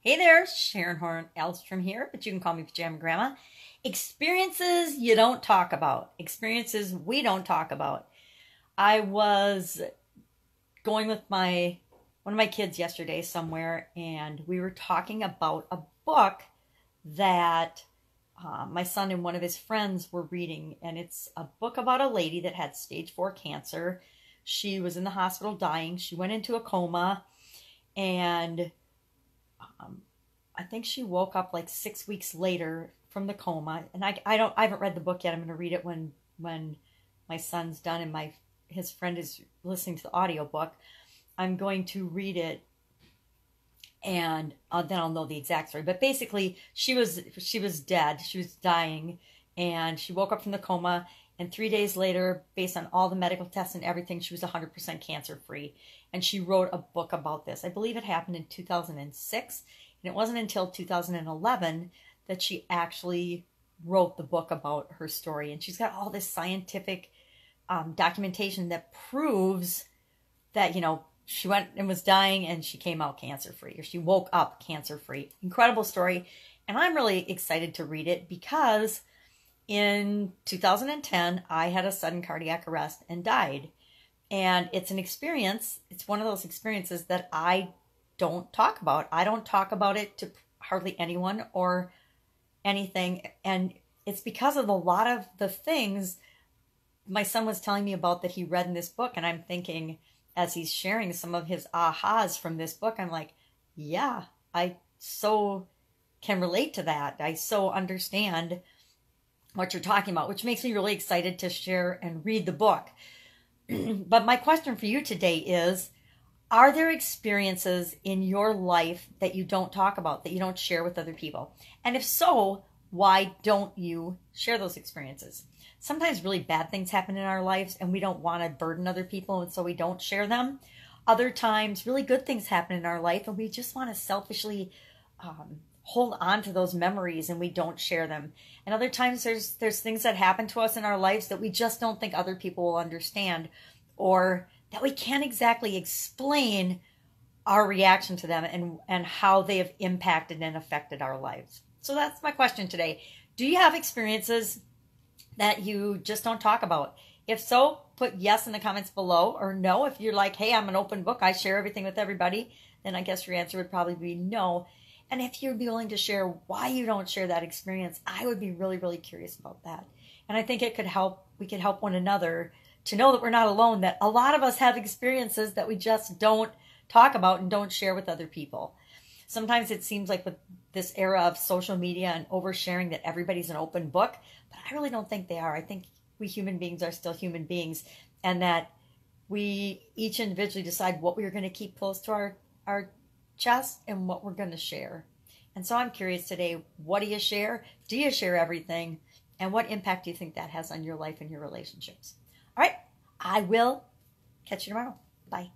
Hey there, Sharon Horne-Ellstrom here, but you can call me Pajama Grandma. Experiences you don't talk about. Experiences we don't talk about. I was going with one of my kids yesterday somewhere, and we were talking about a book that my son and one of his friends were reading, and it's a book about a lady that had stage 4 cancer. She was in the hospital dying. She went into a coma, and I think she woke up like 6 weeks later from the coma. And I haven't read the book yet. I'm going to read it when my son's done and his friend is listening to the audiobook. I'm going to read it, and then I'll know the exact story. But basically, she was dead. She was dying, and she woke up from the coma. And 3 days later, based on all the medical tests and everything, she was 100% cancer free. And she wrote a book about this. I believe it happened in 2006. And it wasn't until 2011 that she actually wrote the book about her story. And she's got all this scientific documentation that proves that, she went and was dying and she came out cancer free, or she woke up cancer free. Incredible story. And I'm really excited to read it because in 2010, I had a sudden cardiac arrest and died. And it's an experience. It's one of those experiences that I don't talk about. I don't talk about it to hardly anyone or anything. And it's because of a lot of the things my son was telling me about that he read in this book. And I'm thinking, as he's sharing some of his ahas from this book, I'm like, yeah, I so can relate to that. I so understand what you're talking about, which makes me really excited to share and read the book. But my question for you today is, are there experiences in your life that you don't talk about, that you don't share with other people? And if so, why don't you share those experiences? Sometimes really bad things happen in our lives and we don't want to burden other people, and so we don't share them. Other times, really good things happen in our life and we just want to selfishly hold on to those memories and we don't share them. And other times there's things that happen to us in our lives that we just don't think other people will understand, or that we can't exactly explain our reaction to them and how they have impacted and affected our lives. So that's my question today. Do you have experiences that you just don't talk about? If so, put yes in the comments below, or no. If you're like, hey, I'm an open book, I share everything with everybody, then I guess your answer would probably be no. And if you'd be willing to share why you don't share that experience, I would be really, really curious about that. And I think we could help one another to know that we're not alone, that a lot of us have experiences that we just don't talk about and don't share with other people. Sometimes it seems like with this era of social media and oversharing that everybody's an open book, but I really don't think they are. I think we human beings are still human beings, and that we each individually decide what we're going to keep close to our chest and what we're going to share. And so I'm curious today, what do you share? Do you share everything? And what impact do you think that has on your life and your relationships? All right, I will catch you tomorrow. Bye.